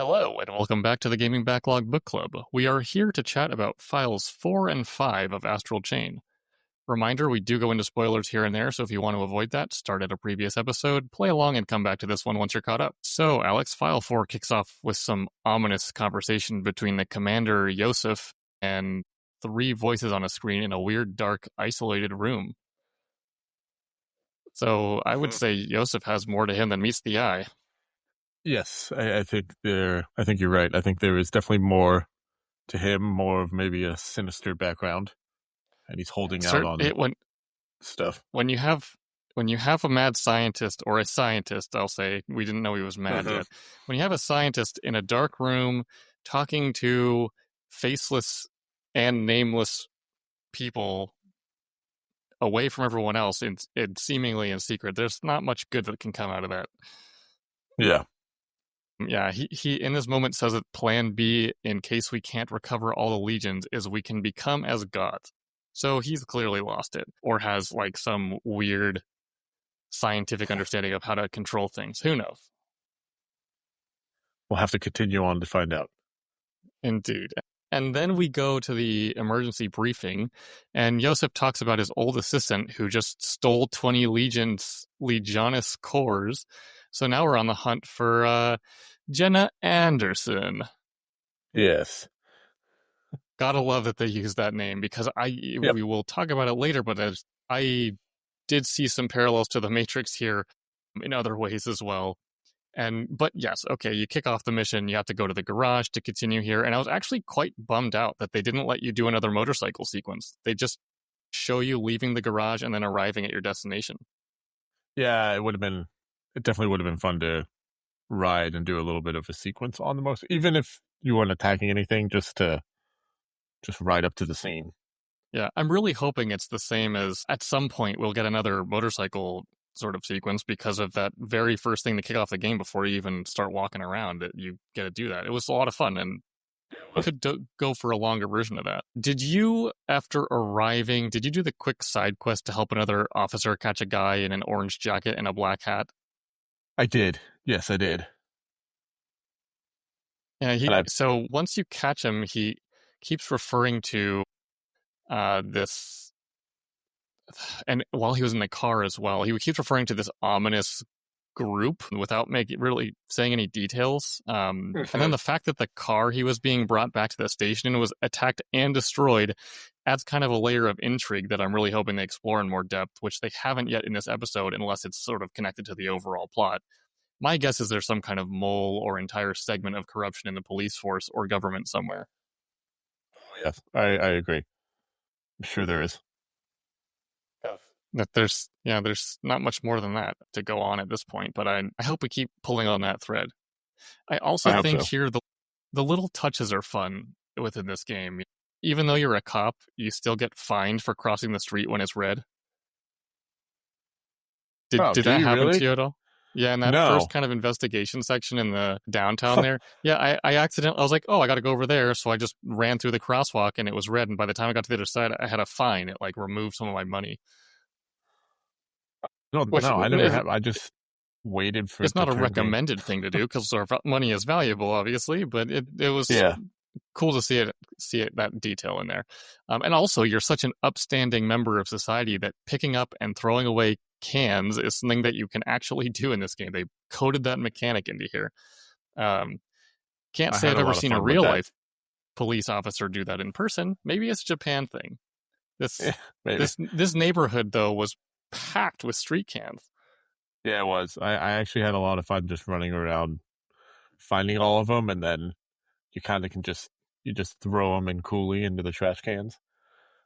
Hello, and welcome back to the Gaming Backlog Book Club. We are here to chat about Files 4 and 5 of Astral Chain. Reminder, we do go into spoilers here and there, so if you want to avoid that, start at a previous episode, play along, and come back to this one once you're caught up. So, Alex, File 4 kicks off with some ominous conversation between the commander, Yoseph, and three voices on a screen in a weird, dark, isolated room. So, I would say Yoseph has more to him than meets the eye. Yes, I think you're right. I think there is definitely more to him, more of maybe a sinister background, and he's holding out on stuff. When you have a mad scientist, or a scientist, I'll say, we didn't know he was mad yet. When you have a scientist in a dark room talking to faceless and nameless people away from everyone else and seemingly in secret, there's not much good that can come out of that. Yeah. Yeah, he in this moment says that plan B, in case we can't recover all the legions, is we can become as gods. So he's clearly lost it, or has like some weird scientific understanding of how to control things. Who knows? We'll have to continue on to find out. Indeed. And then we go to the emergency briefing, and Yosef talks about his old assistant who just stole 20 Legionis cores. So now we're on the hunt for Jena Anderson. Yes. Gotta love that they use that name, because we will talk about it later, but I did see some parallels to the Matrix here in other ways as well. But yes, okay, you kick off the mission, you have to go to the garage to continue here, and I was actually quite bummed out that they didn't let you do another motorcycle sequence. They just show you leaving the garage and then arriving at your destination. Yeah, it definitely would have been fun to ride and do a little bit of a sequence on the most, even if you weren't attacking anything, just ride up to the scene. Yeah, I'm really hoping it's the same as at some point we'll get another motorcycle sort of sequence, because of that very first thing to kick off the game before you even start walking around. You get to do that. It was a lot of fun, and we could go for a longer version of that. Did you, after arriving, did you do the quick side quest to help another officer catch a guy in an orange jacket and a black hat? I did. Yes, I did. Yeah, so once you catch him, he keeps referring to this, and while he was in the car as well, he keeps referring to this ominous group without really saying any details. And then the fact that the car he was being brought back to the station was attacked and destroyed adds kind of a layer of intrigue that I'm really hoping they explore in more depth, which they haven't yet in this episode, unless it's sort of connected to the overall plot. My guess is there's some kind of mole or entire segment of corruption in the police force or government somewhere. Yes, I agree. I'm sure there is. That there's not much more than that to go on at this point, but I hope we keep pulling on that thread. I also think here the little touches are fun within this game. Even though you're a cop, you still get fined for crossing the street when it's red. Did that happen to you at all? Yeah, in that first kind of investigation section in the downtown there. Yeah, I was like, oh, I got to go over there. So I just ran through the crosswalk and it was red. And by the time I got to the other side, I had a fine. It like removed some of my money. No, I never have. I just waited for it's not a recommended thing to do, because our money is valuable, obviously, but it was cool to see it that detail in there. And also, you're such an upstanding member of society that picking up and throwing away cans is something that you can actually do in this game. They coded that mechanic into here. Can't say I've ever seen a real life police officer do that in person. Maybe it's a Japan thing. This neighborhood, though, was packed with street cans. Yeah, it was. I actually had a lot of fun just running around finding all of them, and then you kind of can just throw them in coolly into the trash cans.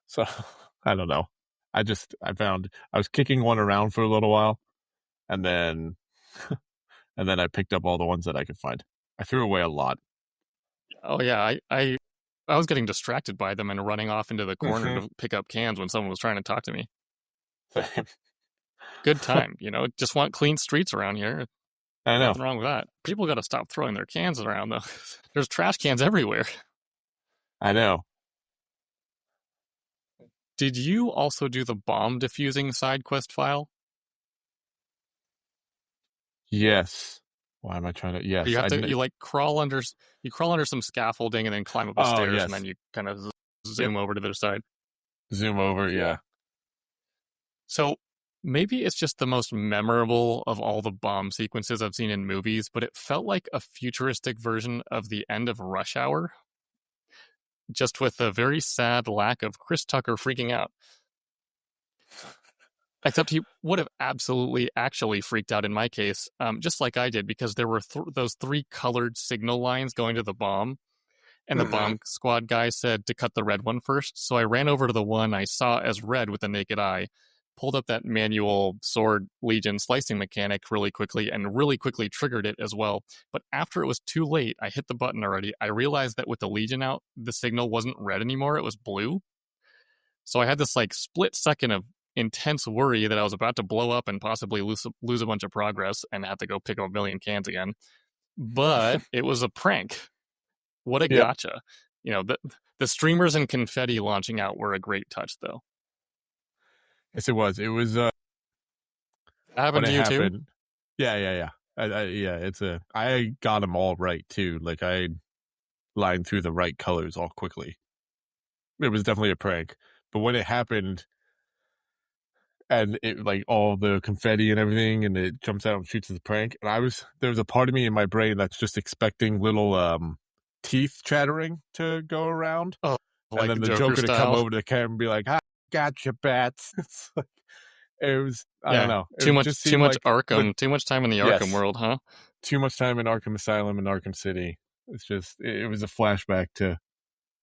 So I don't know. I found I was kicking one around for a little while, and then I picked up all the ones that I could find. I threw away a lot. Oh yeah, I was getting distracted by them and running off into the corner to pick up cans when someone was trying to talk to me. Good time, just want clean streets around here. I know. Nothing wrong with that. People got to stop throwing their cans around, though. There's trash cans everywhere. I know. Did you also do the bomb defusing side quest file? Yes. Why am I trying to? You Yes, have to crawl under some scaffolding and then climb up the Oh, stairs, and yes. then you kind of Yep. zoom over to the other side. Zoom over. Yeah. So maybe it's just the most memorable of all the bomb sequences I've seen in movies, but it felt like a futuristic version of the end of Rush Hour, just with a very sad lack of Chris Tucker freaking out. Except he would have absolutely actually freaked out in my case, just like I did, because there were those three colored signal lines going to the bomb, and the bomb squad guy said to cut the red one first. So I ran over to the one I saw as red with the naked eye, pulled up that manual sword legion slicing mechanic really quickly, and really quickly triggered it as well. But after it was too late, I hit the button already. I realized that with the legion out, the signal wasn't red anymore, it was blue. So I had this like split second of intense worry that I was about to blow up and possibly lose a bunch of progress and have to go pick up a million cans again. But it was a prank. What a Yep. gotcha. The streamers and confetti launching out were a great touch, though. Yes, it was. It was That when happened to it you too? happened. Yeah. I got them all right too. Like I lined through the right colors all quickly. It was definitely a prank. But when it happened, and it like all the confetti and everything, and it jumps out and shoots the prank, and there was a part of me in my brain that's just expecting little teeth chattering to go around, Oh, and like then the Joker Joker to come style. over to the camera and be like, "Ha, gotcha, bats." It's like, it was, I don't Yeah, know, too it much, just too seemed much like Arkham, too much time in the Arkham yes, world, huh? too much time in Arkham Asylum and Arkham City. It's just it was a flashback to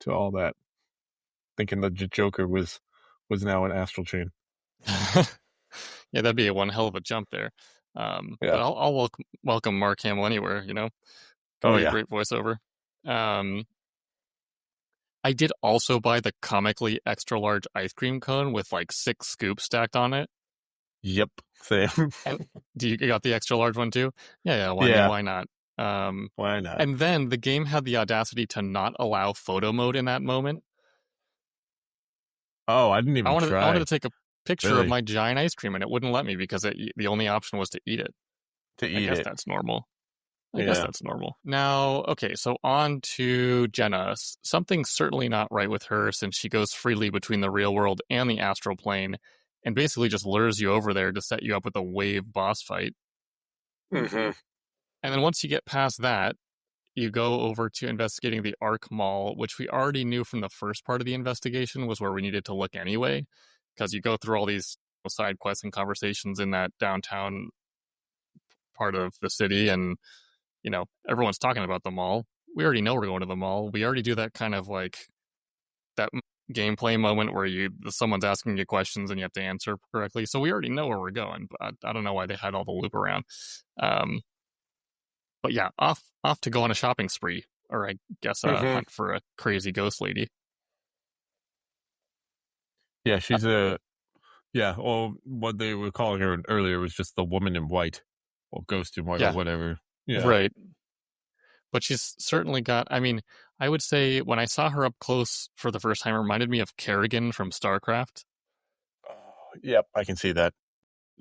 all that, thinking the Joker was now an Astral Chain. Yeah, that'd be a one hell of a jump there. But Yeah. I'll welcome Mark Hamill anywhere. Can Oh be a yeah. great voiceover. Um, I did also buy the comically extra large ice cream cone with like 6 scoops stacked on it. Yep. Same. And do you got the extra large one too? Yeah. Well, I mean, Yeah. why not? Why not? And then the game had the audacity to not allow photo mode in that moment. Oh, I didn't even I wanted to try. take a picture of Really? my giant ice cream, and it wouldn't let me because the only option was to eat it. To I eat guess it. that's normal. I guess Yeah. that's normal. Now, okay, so on to Jena. Something's certainly not right with her since she goes freely between the real world and the astral plane and basically just lures you over there to set you up with a wave boss fight. Mm-hmm. And then once you get past that, you go over to investigating the Ark Mall, which we already knew from the first part of the investigation was where we needed to look anyway, because you go through all these side quests and conversations in that downtown part of the city, and everyone's talking about the mall. We already know we're going to the mall. We already do that kind of like that gameplay moment where someone's asking you questions and you have to answer correctly. So we already know where we're going. But I don't know why they had all the loop around. Um, but yeah, off to go on a shopping spree, or I guess a Mm-hmm. hunt for a crazy ghost lady. Yeah, she's a yeah. Well, what they were calling her earlier was just the woman in white, or ghost in white, or Yeah, whatever. Yeah. right. But she's certainly got. I mean, I would say when I saw her up close for the first time, it reminded me of Kerrigan from StarCraft. Yep, I can see that.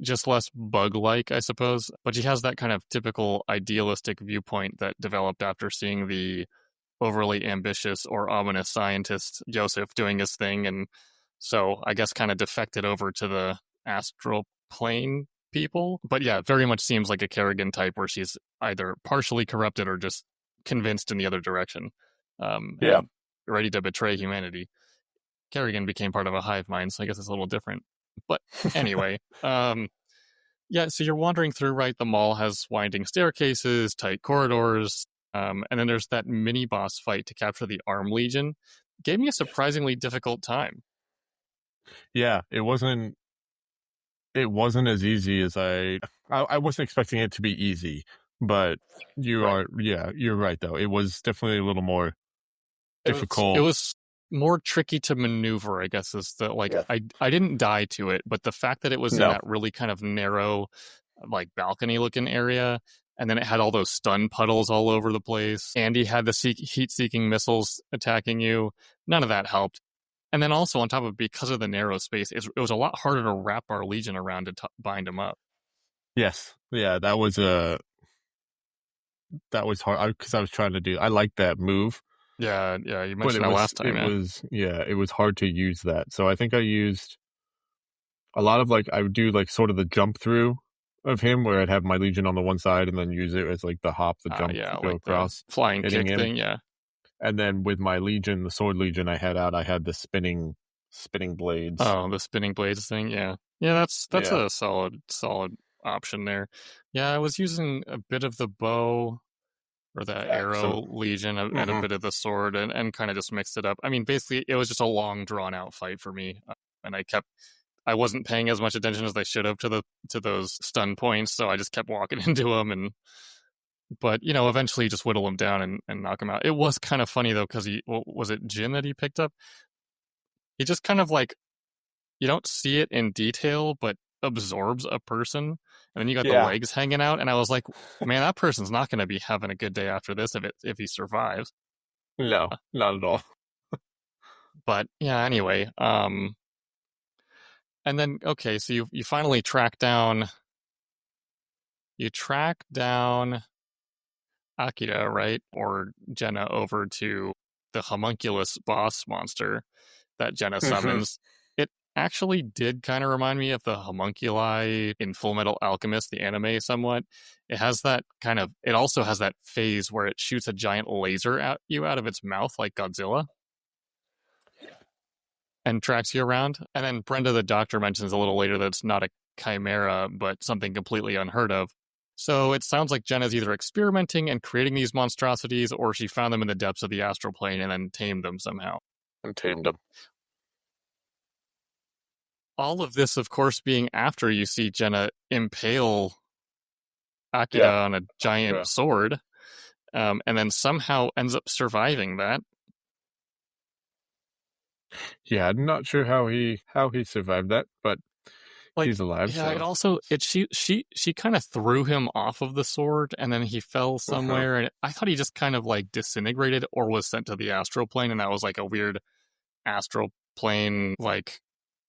Just less bug-like, I suppose. But she has that kind of typical idealistic viewpoint that developed after seeing the overly ambitious or ominous scientist Yoseph doing his thing, and so I guess kind of defected over to the astral plane people. But yeah, very much seems like a Kerrigan type where she's either partially corrupted or just convinced in the other direction, Yeah. and ready to betray humanity. Kerrigan became part of a hive mind, so I guess it's a little different. But anyway, yeah, so you're wandering through, right? The mall has winding staircases, tight corridors, and then there's that mini boss fight to capture the Arm Legion. Gave me a surprisingly difficult time. Yeah, it wasn't. It wasn't as easy as I wasn't expecting it to be easy, but Right. you're right though. It was definitely a little more It difficult. was more tricky to maneuver, I guess, is the like Yeah. I didn't die to it, but the fact that it was in No. that really kind of narrow, like balcony looking area, and then it had all those stun puddles all over the place. Andy had the heat seeking missiles attacking you. None of that helped. And then also on top of it, because of the narrow space, it was a lot harder to wrap our Legion around to bind them up. Yes. Yeah, that was a that was hard because I was trying to do. I like that move, Yeah, you but mentioned that last time, yeah. it was hard to use that. So I think I used a lot of like I would do like sort of the jump through of him where I'd have my Legion on the one side and then use it as like the hop, the jump Yeah, to go like the across, flying hitting kick him. thing, yeah. And then with my Legion, the Sword Legion I had out, I had the spinning blades. Oh, the spinning blades thing, yeah. Yeah, that's Yeah. a solid option there. Yeah, I was using a bit of the bow or the arrow legion and a bit of the sword and kind of just mixed it up. I mean, basically it was just a long drawn out fight for me. And I wasn't paying as much attention as I should have to those stun points, so I just kept walking into them but eventually just whittle him down and knock him out. It was kind of funny though, because was it Jin that he picked up? He just kind of like, you don't see it in detail, but absorbs a person, and then you got the legs hanging out, and I was like, man, that person's not going to be having a good day after this if he survives. No, not at all. But yeah, anyway, and then okay, so you finally track down Akira, right, or Jena over to the homunculus boss monster that Jena summons. It actually did kind of remind me of the homunculi in Full Metal Alchemist, the anime, somewhat. It also has that phase where it shoots a giant laser at you out of its mouth like Godzilla and tracks you around. And then Brenda the doctor mentions a little later that it's not a chimera, but something completely unheard of. So it sounds like Jenna's either experimenting and creating these monstrosities, or she found them in the depths of the astral plane and then tamed them somehow. All of this, of course, being after you see Jena impale Akira on a giant sword, and then somehow ends up surviving that. Yeah, I'm not sure how he survived that, but he's alive. Yeah, so. it also she kind of threw him off of the sword, and then he fell somewhere, and I thought he just kind of like disintegrated or was sent to the astral plane, and that was like a weird astral plane like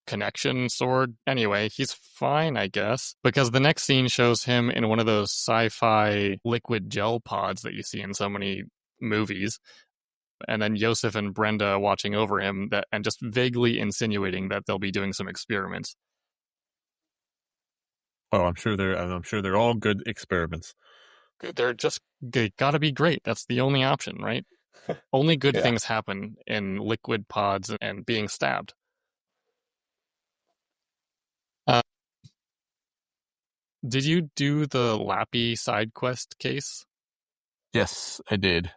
connection sword. Anyway, he's fine, I guess, because the next scene shows him in one of those sci-fi liquid gel pods that you see in so many movies. And then Yoseph and Brenda watching over him and just vaguely insinuating that they'll be doing some experiments. Oh, I'm sure they're all good experiments. They gotta be great. That's the only option, right? Only good things happen in liquid pods and being stabbed. Did you do the Lappy side quest case? Yes, I did.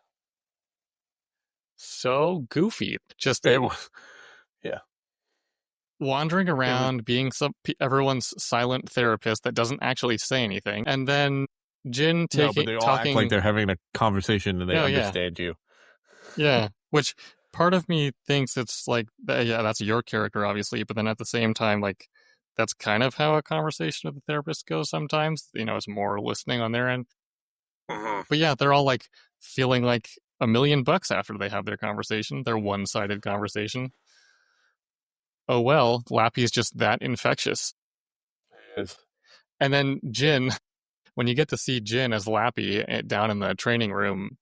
So goofy. Just wandering around, being everyone's silent therapist that doesn't actually say anything, and then Jin but they all talking act like they're having a conversation and they understand you. Yeah, which part of me thinks it's like, yeah, that's your character, obviously, but then at the same time, like, that's kind of how a conversation with the therapist goes sometimes. It's more listening on their end. But yeah, they're all like feeling like $1,000,000 after they have their conversation, their one-sided conversation. Oh well, Lappy is just that infectious. Yes. And then Jin, when you get to see Jin as Lappy down in the training room,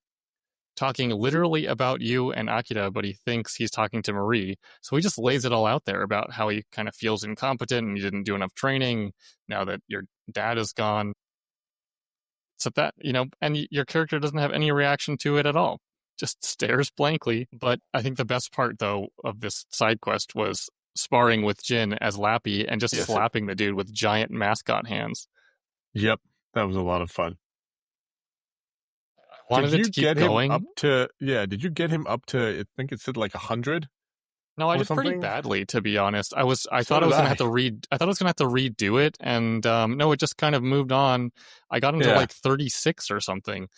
talking literally about you and Akira, but he thinks he's talking to Marie. So he just lays it all out there about how he kind of feels incompetent and you didn't do enough training now that your dad is gone. So that, and your character doesn't have any reaction to it at all. Just stares blankly. But I think the best part, though, of this side quest was sparring with Jin as Lappy and just slapping the dude with giant mascot hands. Yep, that was a lot of fun. Did you get him up to? Yeah, did you get him up to? I think it said like 100. No, I did pretty badly, to be honest. I thought I was gonna have to redo it, and no, it just kind of moved on. I got into like 36 or something.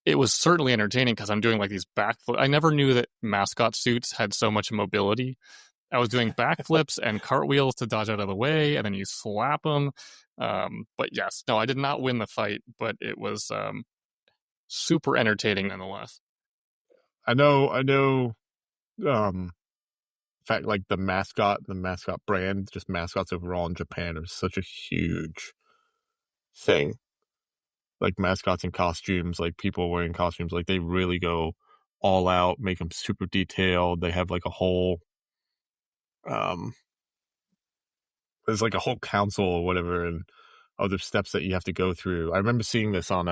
It was certainly entertaining because I'm doing like these backflips. I never knew that mascot suits had so much mobility. I was doing backflips and cartwheels to dodge out of the way, and then you slap them. But yes, no, I did not win the fight, but it was super entertaining nonetheless. I know. In fact, like the mascot brand, just mascots overall in Japan are such a huge thing. like mascots in costumes, like people wearing costumes. Like they really go all out, make them super detailed. They have like a whole um there's like a whole council or whatever and other steps that you have to go through. I remember seeing this on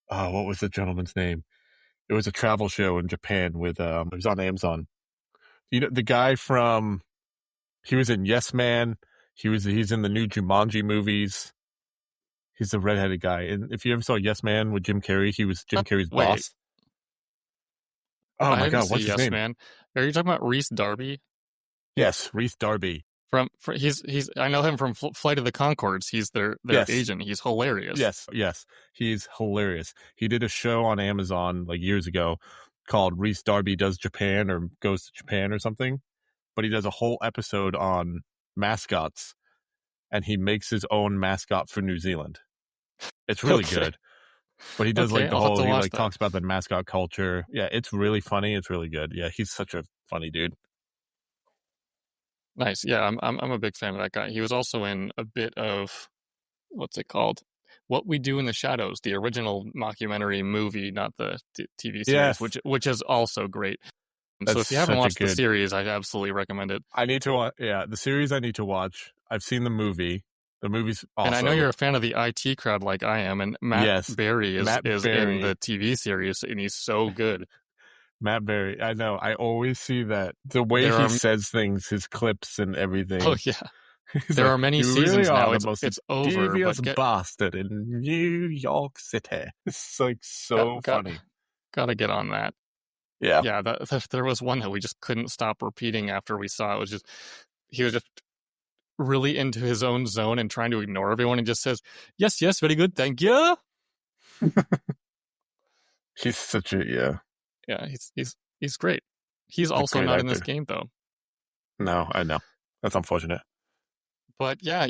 what was the gentleman's name? It was a travel show in Japan with it was on Amazon. You know the guy from he was in Yes Man. He's in the new Jumanji movies. He's the redheaded guy. And if you ever saw Yes Man with Jim Carrey, he was Jim Carrey's Wait, boss. Oh I my didn't god, see what's his Yes name? Man. Are you talking about Reese Darby? Yes, Reese Darby. He's I know him from Flight of the Conchords. He's their Yes. agent. He's hilarious. Yes. He's hilarious. He did a show on Amazon like years ago called Reese Darby Does Japan or Goes to Japan or something. But he does a whole episode on mascots and he makes his own mascot for New Zealand. It's really Okay. good. But he does Okay, like the I'll have to whole he watch like that. talks about the mascot culture. Yeah, it's really funny. It's really good. Yeah, he's such a funny dude. Nice. Yeah, I'm a big fan of that guy. He was also in a bit of what's it called? What We Do in the Shadows, the original mockumentary movie, not the TV series, Yes. which is also great. So That's if you haven't such a watched the good. series, I absolutely recommend it. I need to watch. Yeah, the series I need to watch. I've seen the movie. The movie's And I know awesome. you're a fan of the IT crowd like I am, and Matt Yes, Berry is Matt in Berry. the TV series, and he's so good. Matt Berry. I know. I always see that the way There he are says things, his clips and everything. yeah, He's there like, are many "You really seasons are now. the most It's over, devious but bastard in New York City." It's like got so got funny. gotta get on that. Yeah. Yeah, there was one that we just couldn't stop repeating after we saw it. It was just he was just really into his own zone and trying to ignore everyone and just says, "Yes, yes, very good, thank you." He's such a Yeah, he's great. He's a also great not in this actor. game though. No, I know. That's unfortunate. But yeah,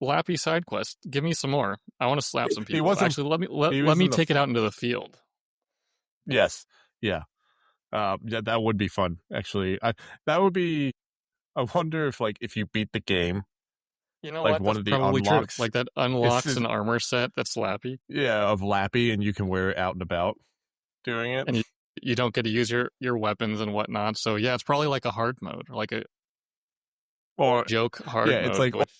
Lappy side quest. Give me some more. I want to slap some He people. wasn't. Actually, He let was me in the. take it out into the field. Yes. Yeah. Yeah, that would be fun. Actually, that would be. I wonder if, like, if you beat the game, You know like what? one That's of the probably true. unlocks, Like that it's unlocks an armor set that's Lappy, of Lappy, and you can wear it out and about doing it. and you don't get to use your weapons and whatnot. So yeah, it's probably like a hard mode, like a Or joke hard yeah, it's mode, like which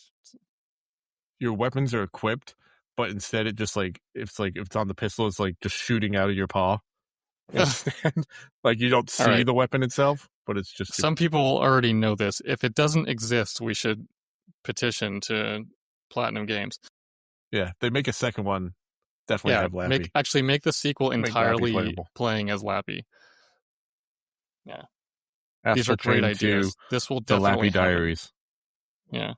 your weapons are equipped, but instead it just like if it's on the pistol, it's like just shooting out of your paw instead. Like you don't all see right. the weapon itself, but it's just Some people already know this. If it doesn't exist, we should petition to Platinum Games. yeah. They make a second one. Definitely Yeah, have Lappy. make the sequel Make Lappy entirely playable. playing as Lappy. Yeah, these are Astral great Chain 2, ideas. This will the definitely Lappy happen. Diaries, Yeah,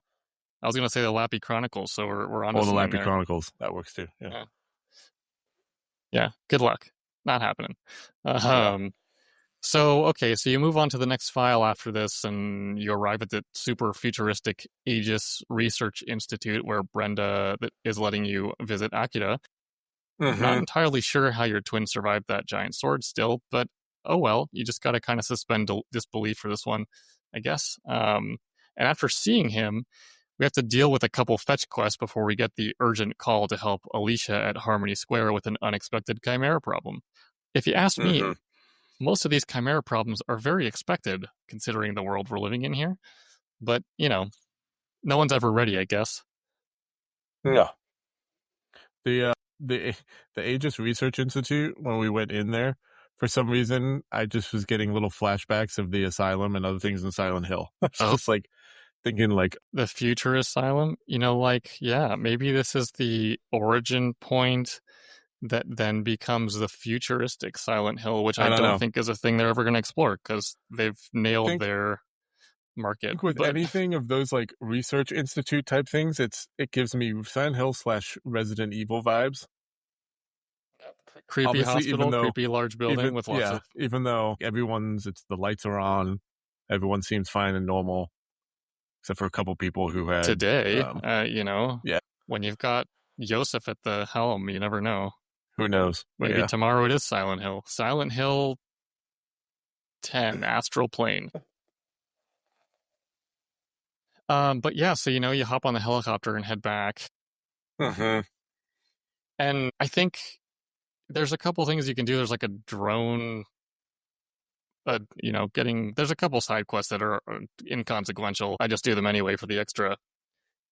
I was gonna say the Lappy Chronicles, so we're on to or the something Lappy there. Chronicles. That works too. Yeah. Yeah. Good luck. Not happening. Yeah. So okay, so you move on to the next file after this, and you arrive at the super futuristic Aegis Research Institute, where Brenda is letting you visit Akira. Not entirely sure how your twin survived that giant sword still, but oh well, you just got to kind of suspend disbelief for this one, I guess. And after seeing him, we have to deal with a couple fetch quests before we get the urgent call to help Alicia at Harmony Square with an unexpected chimera problem. If you ask me, most of these chimera problems are very expected, considering the world we're living in here. But, no one's ever ready, I guess. Yeah. The Aegis Research Institute, when we went in there, for some reason I just was getting little flashbacks of the asylum and other things in Silent Hill. I was just like thinking like the future asylum, maybe this is the origin point that then becomes the futuristic Silent Hill, which I don't know. think is a thing they're ever going to explore because they've nailed their market. I think with anything of those like research institute type things, it gives me Silent Hill / Resident Evil vibes. Creepy obviously, hospital, creepy large building with lots of. Even though the lights are on, everyone seems fine and normal, except for a couple people who had today. When you've got Yoseph at the helm, you never know. Who knows? Maybe tomorrow it is Silent Hill. Silent Hill 10, Astral Plane. But yeah, so you hop on the helicopter and head back. Mm-hmm. And I think there's a couple things you can do. There's like a drone, there's a couple side quests that are inconsequential. I just do them anyway for the extra Yeah,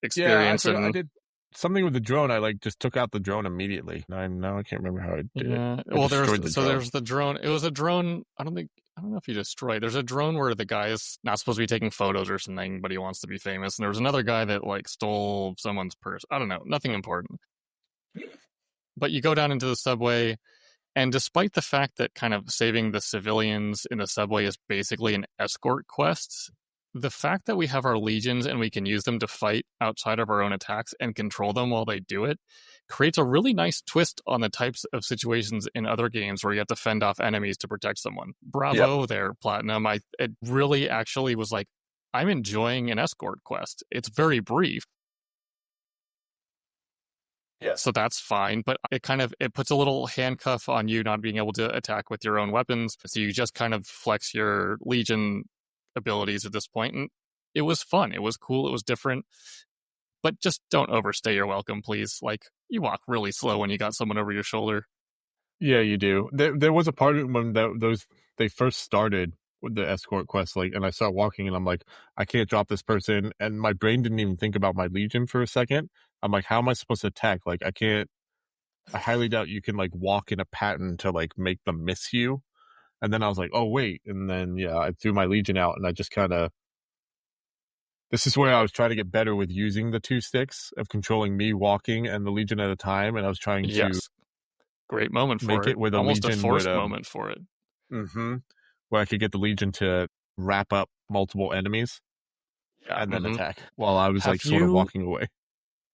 I experience. forgot. I And did something with the drone. I just took out the drone immediately. Now I can't remember how I did it. yeah, I well, destroyed the drone. there's the drone. It was a drone. I don't know if you destroyed. There's a drone where the guy is not supposed to be taking photos or something, but he wants to be famous. And there was another guy that like stole someone's purse. I don't know, nothing important. But you go down into the subway, and despite the fact that kind of saving the civilians in the subway is basically an escort quest, the fact that we have our legions and we can use them to fight outside of our own attacks and control them while they do it creates a really nice twist on the types of situations in other games where you have to fend off enemies to protect someone. Bravo there, Platinum. It really actually was like, I'm enjoying an escort quest. It's very brief. Yeah. So that's fine, but it puts a little handcuff on you not being able to attack with your own weapons. So you just kind of flex your Legion abilities at this point. And it was fun. It was cool. It was different. But just don't overstay your welcome, please. Like, you walk really slow when you got someone over your shoulder. Yeah, you do. There was a part of when they first started with the escort quest, like, and I start walking, and I'm like, I can't drop this person, and my brain didn't even think about my Legion for a second. I'm like, how am I supposed to attack? Like, I can't. I highly doubt you can like walk in a pattern to like make them miss you. And then I was like, oh wait, and then yeah, I threw my Legion out, and I just kind of. This is where I was trying to get better with using the two sticks of controlling me walking and the Legion at a time, and I was trying to Yes. Great moment make for it it. where the Almost a Legion forced would moment for it. where I could get the Legion to wrap up multiple enemies and then attack while I was like sort of walking away.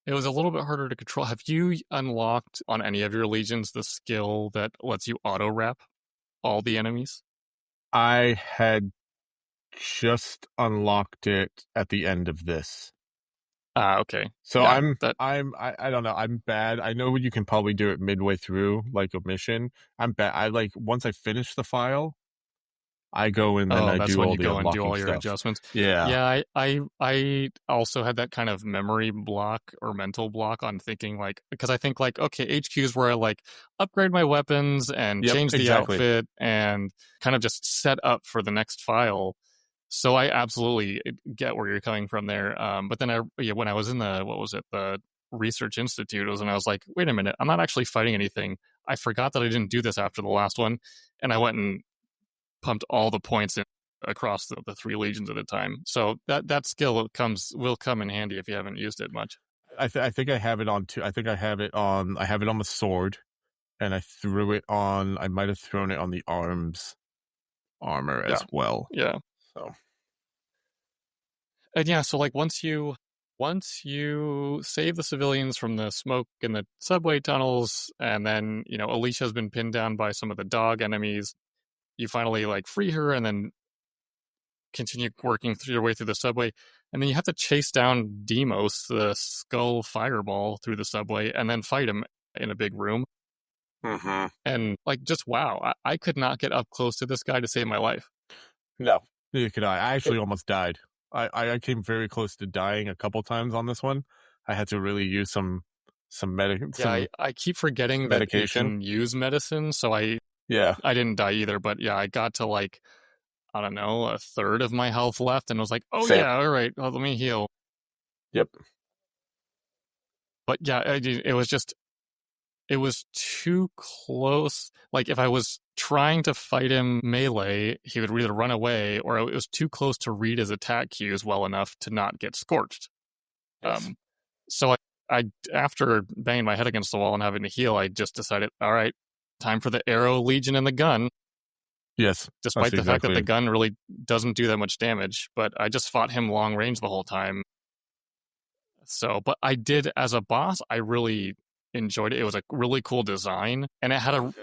It was a little bit harder to control. Have you unlocked on any of your legions the skill that lets you auto wrap all the enemies? I had just unlocked it at the end of this. Okay. So yeah, I don't know. I'm bad. I know you can probably do it midway through like a mission. I'm bad. I like once I finish the file, I go in and I that's do when all you the go and do unlocking all your stuff. adjustments. Yeah. Yeah, I also had that kind of memory block or mental block on thinking like, because I think like, okay, HQ is where I like upgrade my weapons and change the outfit and kind of just set up for the next file. So I absolutely get where you're coming from there. But then when I was in the Research Institute, it was when I was like, wait a minute, I'm not actually fighting anything. I forgot that I didn't do this after the last one, and I went and pumped all the points in across the three legions at a time. So that skill will come in handy if you haven't used it much. I think I have it on two. I think I have it on the sword, and I threw it on. I might have thrown it on the armor as well. Yeah. So. And yeah, so like once you save the civilians from the smoke in the subway tunnels, and then Alicia's been pinned down by some of the dog enemies, you finally like free her, and then continue working through your way through the subway, and then you have to chase down Demos, the skull fireball, through the subway, and then fight him in a big room. And like, just wow, I could not get up close to this guy to save my life. No, neither could I. I actually almost died. I came very close to dying a couple times on this one. I had to really use some medication. Yeah, I keep forgetting that you can use medicine, so I didn't die either. But yeah, I got to like, I don't know, a third of my health left, and I was like, oh yeah, all right, well, let me heal. Yep. But yeah, it was too close. Like, if I was trying to fight him melee, he would either run away, or it was too close to read his attack cues well enough to not get scorched. Yes. So I, after banging my head against the wall and having to heal, I just decided, all right, time for the arrow, legion, and the gun. Yes. Despite the fact that the gun really doesn't do that much damage, but I just fought him long range the whole time. So, but I did, as a boss, I really enjoyed it. It was a really cool design, and it had a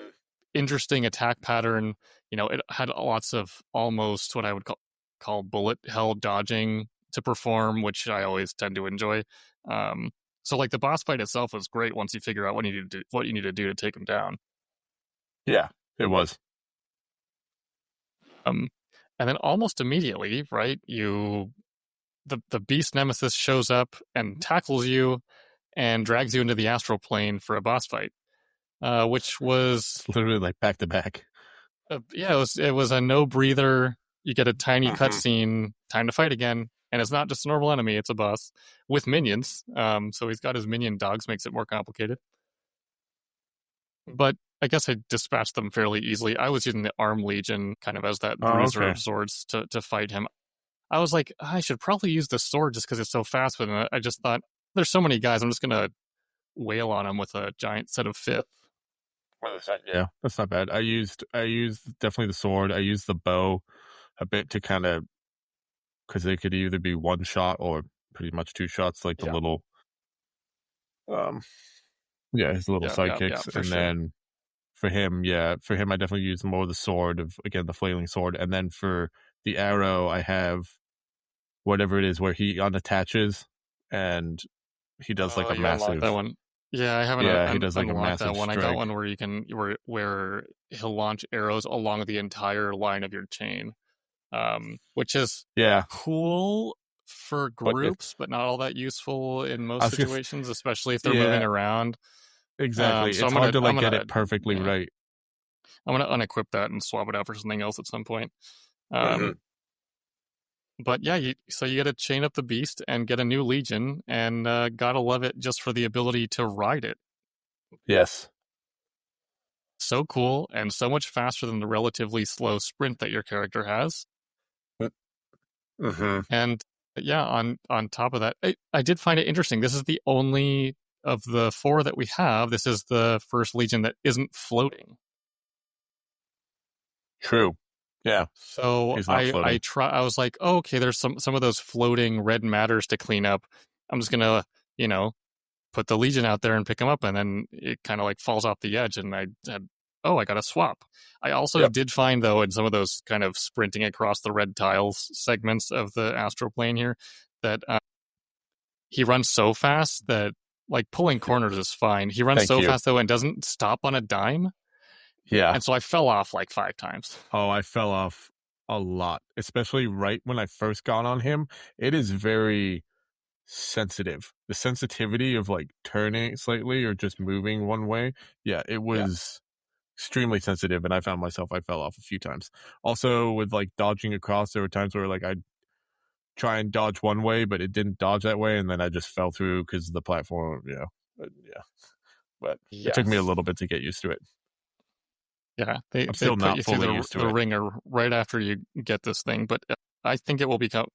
interesting attack pattern. It had lots of almost what I would call bullet hell dodging to perform, which I always tend to enjoy. So like the boss fight itself was great once you figure out what you need to do to take him down. Yeah, it was. And then almost immediately, right, the beast nemesis shows up and tackles you and drags you into the astral plane for a boss fight. which was It's literally like back to back. it was a no breather. You get a tiny Mm-hmm. cutscene, time to fight again, and it's not just a normal enemy; it's a boss with minions. So he's got his minion dogs, makes it more complicated. But I guess I dispatched them fairly easily. I was using the Arm Legion kind of as that Oh, bruiser okay. of swords to fight him. I was like, I should probably use the sword just because it's so fast, but I just thought there's so many guys, I'm just gonna wail on them with a giant set of fifth. Well, yeah, that's not bad. I used definitely the sword. I used the bow a bit to kind of, because they could either be one shot or pretty much two shots, like the Yeah, little um yeah, his little yeah, sidekicks. for And sure. then for him I definitely used more of the sword, of again the flailing sword. And then for the arrow I have whatever it is where he unattaches and he does like Oh, a you unlock that massive, one. Yeah, I haven't yeah, he does like a unlocked that massive one. I got strike. one where you can where he'll launch arrows along the entire line of your chain, which is Yeah, cool for but it, groups, but not all that useful in I most was just, situations, especially if they're moving yeah, around. exactly. So It's hard to like get it perfectly yeah, right. I'm gonna unequip that and swap it out for something else at some point. Mm-hmm. Um, but yeah, so you got to chain up the beast and get a new legion, and gotta love it just for the ability to ride it. Yes. So cool and so much faster than the relatively slow sprint that your character has. Mm-hmm. And yeah, on top of that, I did find it interesting. This is the only of the four that we have. This is the first legion that isn't floating. True. Yeah, So he's not floating. I was like, oh, okay, there's some of those floating red matters to clean up. I'm just gonna, you know, put the Legion out there and pick them up, and then it kind of like falls off the edge, and I had, oh, I got to swap. I also Yep. did find though in some of those kind of sprinting across the red tiles segments of the astral plane here that he runs so fast that like pulling corners is fine. He runs Thank so you. fast though and doesn't stop on a dime, Yeah. and so I fell off like 5 times. Oh, I fell off a lot, especially right when I first got on him. It is very sensitive. The sensitivity of like turning slightly or just moving one way. Yeah, it Yeah. was extremely sensitive, and I found myself I fell off a few times. Also with like dodging across, there were times where like I'd try and dodge one way, but it didn't dodge that way, and then I just fell through because the platform, yeah. But it took me a Yes. little bit to get used to it. Yeah, I'm they still put not you through fully used to the it. ringer right after you get this thing, but I think it will become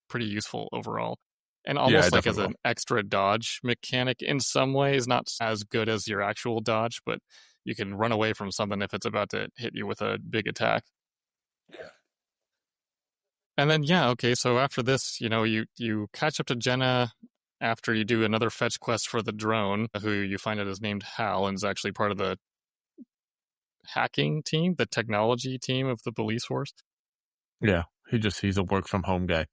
pretty useful overall, and Yeah, I almost like as definitely an will. extra dodge mechanic in some ways, not as good as your actual dodge, but you can run away from something if it's about to hit you with a big attack. Yeah. And then yeah, okay, so after this, you catch up to Jena after you do another fetch quest for the drone, who you find out is named Hal and is actually part of the hacking team, the technology team of the police force. Yeah, he's a work from home guy.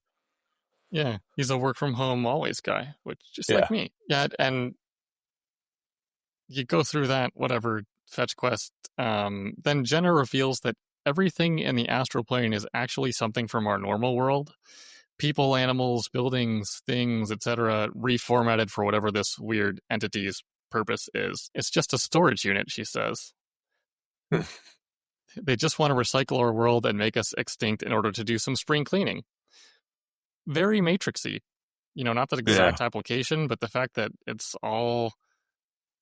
Yeah, he's a work from home always guy, which just like Yeah. me. Yeah, and you go through that whatever fetch quest. Then Jenna reveals that everything in the astral plane is actually something from our normal world. People, animals, buildings, things, etc., reformatted for whatever this weird entity's purpose is. It's just a storage unit, she says. They just want to recycle our world and make us extinct in order to do some spring cleaning. Very matrixy. Not the Yeah. exact application, but the fact that it's all,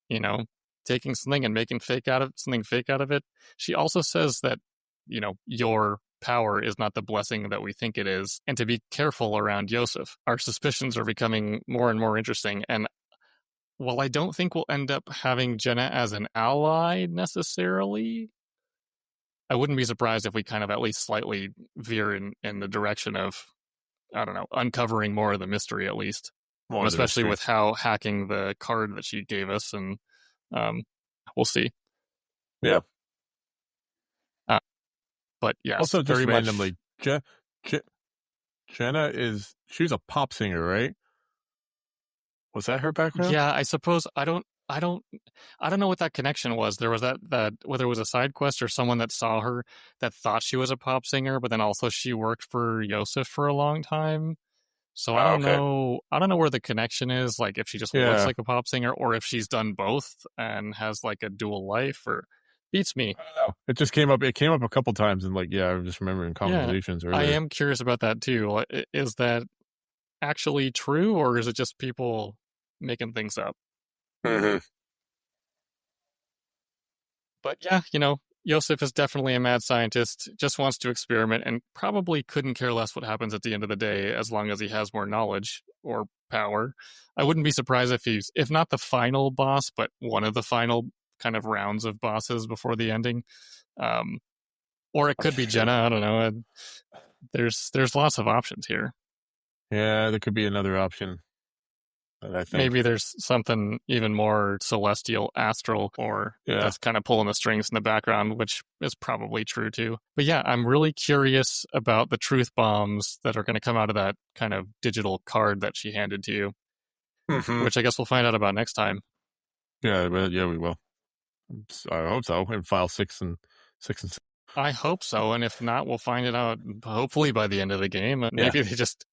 you know, taking something and making something fake out of it. She also says that, your power is not the blessing that we think it is, and to be careful around Yoseph. Our suspicions are becoming more and more interesting, and while I don't think we'll end up having Jenna as an ally necessarily, I wouldn't be surprised if we kind of at least slightly veer in the direction of, I don't know, uncovering more of the mystery at least. More of the Especially mystery. with how hacking the card that she gave us, and um, we'll see. Yeah. Uh, but yes, Also, just very much. randomly, Je- Jenna she's a pop singer, right? Was that her background? Yeah, I suppose I don't know what that connection was. There was that whether it was a side quest or someone that saw her that thought she was a pop singer, but then also she worked for Yosef for a long time. So I Oh, don't okay. know. I don't know where the connection is. Like if she just looks Yeah. like a pop singer, or if she's done both and has like a dual life, or beats me. I don't know. It just came up. It came up a couple times, and like, yeah, I just remember in Yeah, conversations I earlier. am curious about that too. Is that actually true, or is it just people making things up? Hmm. But yeah, Yosef is definitely a mad scientist, just wants to experiment, and probably couldn't care less what happens at the end of the day as long as he has more knowledge or power. I wouldn't be surprised if if not the final boss, but one of the final kind of rounds of bosses before the ending. Um, or it could be Sure. Jena. I don't know. There's lots of options here. Yeah, there could be another option, but I think, Maybe there's something even more celestial, astral, or yeah. that's kind of pulling the strings in the background, which is probably true too. But yeah, I'm really curious about the truth bombs that are going to come out of that kind of digital card that she handed to you, Hmm. which I guess we'll find out about next time. Yeah, but yeah, we will. I hope so. In file 6 and 6. I hope so, and if not, we'll find it out hopefully by the end of the game. Yeah. Maybe they just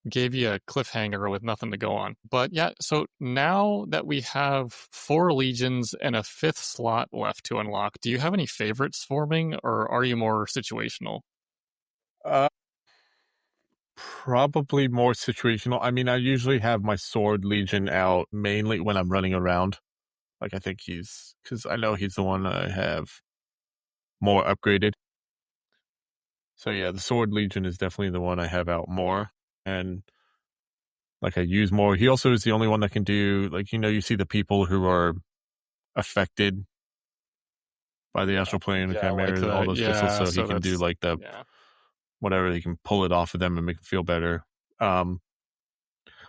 gave you a cliffhanger with nothing to go on. But yeah, so now that we have 4 legions and a 5th slot left to unlock, do you have any favorites forming, or are you more situational? Uh, Probably more situational. I mean, I usually have my sword legion out mainly when I'm running around. Like, I think because I know he's the one I have more upgraded. So yeah, the sword legion is definitely the one I have out more, and like I use more. He also is the only one that can do, like, you see the people who are affected by the astral plane and Yeah, like chimeras, all those crystals, so he so can do that's, like the yeah. whatever, he can pull it off of them and make them feel better. Um,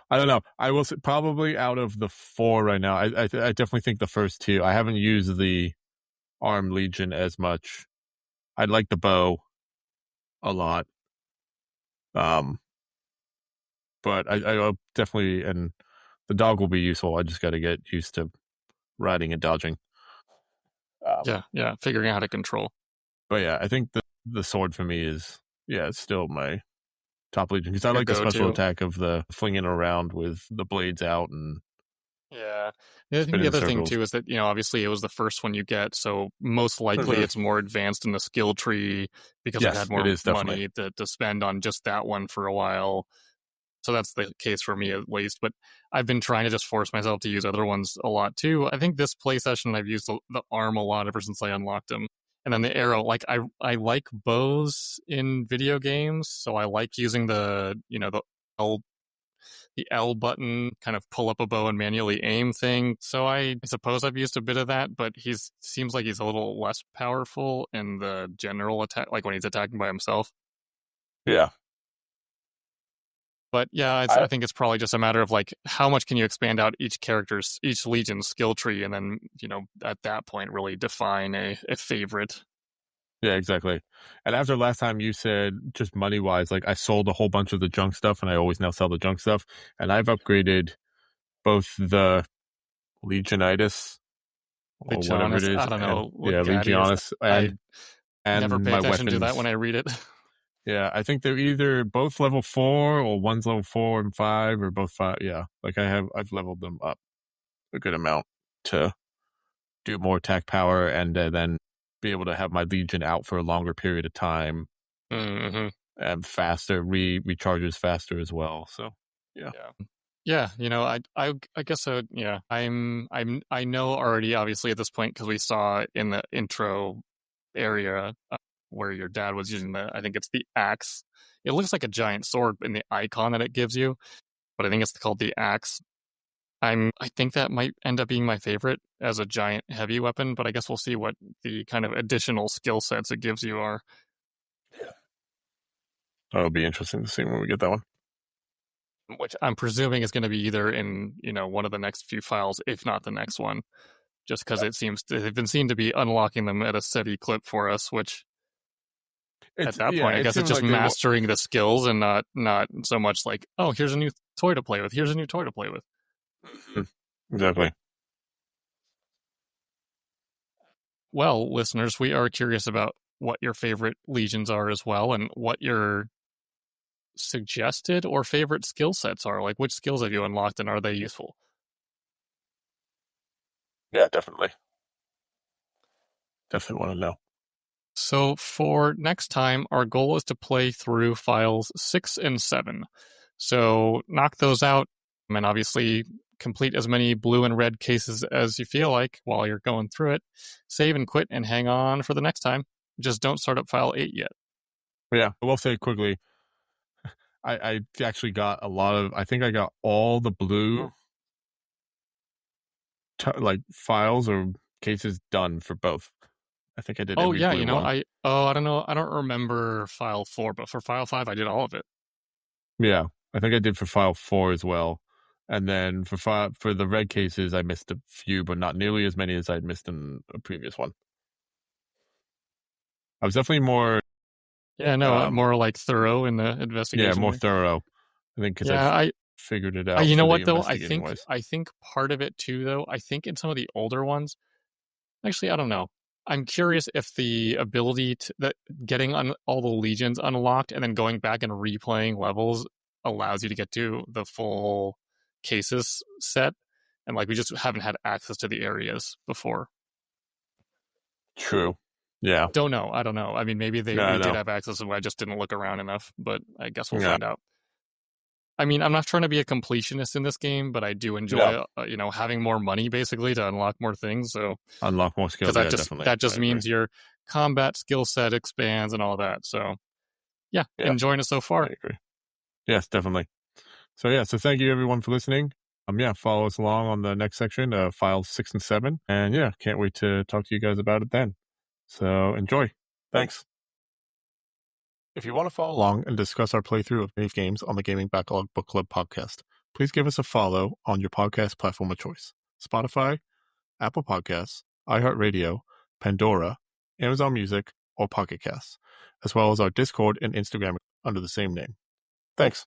I don't know. I will say probably out of the 4 right now, I definitely think the first 2. I haven't used the arm legion as much. I like the bow a lot. Um, but I'll definitely, and the dog will be useful. I just got to get used to riding and dodging. Um, Yeah, figuring out how to control. but yeah, I think the sword for me is, yeah, it's still my top legion because I Your like the special go-to. attack of the flinging around with the blades out and Yeah. I think the spinning other thing circles. too is that, obviously it was the first one you get, so most likely Hmm. it's more advanced in the skill tree because we've had Yes, it more is definitely. money to spend on just that one for a while. So that's the case for me at least. But I've been trying to just force myself to use other ones a lot too. I think this play session I've used the arm a lot ever since I unlocked him. And then the arrow, like I like bows in video games, so I like using L the L button kind of pull up a bow and manually aim thing. So I suppose I've used a bit of that, but he's seems like he's a little less powerful in the general attack, like when he's attacking by himself. Yeah. But yeah, I I think it's probably just a matter of like how much can you expand out each legion's skill tree, and then at that point really define a favorite. Yeah, exactly. And after last time you said just money wise, like I sold a whole bunch of the junk stuff and I always now sell the junk stuff. And I've upgraded both the Legionitis or whatever it Legionis, I is, don't and know what yeah, Gaddy is. Legionis I never and pay my attention to that when weapons. I read it. Yeah, I think they're either both level 4 or one's level 4 and 5 or both 5. Yeah. Like I've leveled them up a good amount to do more attack power and then be able to have my Legion out for a longer period of time Mm-hmm. and faster, recharges faster as well. So yeah. Yeah. Yeah, I guess so. Yeah, I know already. Obviously, at this point, because we saw in the intro area where your dad was using I think it's the axe. It looks like a giant sword in the icon that it gives you, but I think it's called the axe. I think that might end up being my favorite as a giant heavy weapon, but I guess we'll see what the kind of additional skill sets it gives you are. That'll be interesting to see when we get that one. Which I'm presuming is going to be either in one of the next few files, if not the next one, just because Yeah. they've been seen to be unlocking them at a steady clip for us. Which at It's that yeah, point, I it guess it's seemed just like they were mastering the skills and not so much like, oh, here's a new toy to play with. Here's a new toy to play with. exactly. Well, listeners, we are curious about what your favorite legions are as well, and what your suggested or favorite skill sets are. Like, which skills have you unlocked and are they useful? Yeah, definitely. Definitely want to know. So for next time, our goal is to play through files 6 and 7. So knock those out, and obviously complete as many blue and red cases as you feel like while you're going through it. Save and quit and hang on for the next time. Just don't start up file 8 yet. Yeah, I will say quickly, I actually got I think I got all the blue files or cases done for both. I think I did every blue one. I don't know. I don't remember file 4, but for file 5, I did all of it. Yeah, I think I did for file 4 as well. And then for the red cases, I missed a few, but not nearly as many as I'd missed in a previous one. I was definitely more... Yeah, no, more like thorough in the investigation. Yeah, more thorough. I think because I figured it out. You know what, though? I think part of it, too, though, I think in some of the older ones, actually, I don't know. I'm curious if the ability that getting all the legions unlocked and then going back and replaying levels allows you to get to the full cases set, and like we just haven't had access to the areas before. True. Yeah. Don't know. I don't know. I mean, maybe we did have access, and I just didn't look around enough. But I guess we'll find out. I mean, I'm not trying to be a completionist in this game, but I do enjoy, having more money basically to unlock more things. So unlock more skills. Because that just means your combat skill set expands and all that. So yeah, enjoying it so far. I agree. Yes, definitely. So thank you everyone for listening. Follow us along on the next section of files 6 and 7. And can't wait to talk to you guys about it then. So enjoy. Thanks. If you want to follow along and discuss our playthrough of Nave games on the Gaming Backlog Book Club podcast, please give us a follow on your podcast platform of choice: Spotify, Apple Podcasts, iHeartRadio, Pandora, Amazon Music, or Pocket Casts, as well as our Discord and Instagram under the same name. Thanks.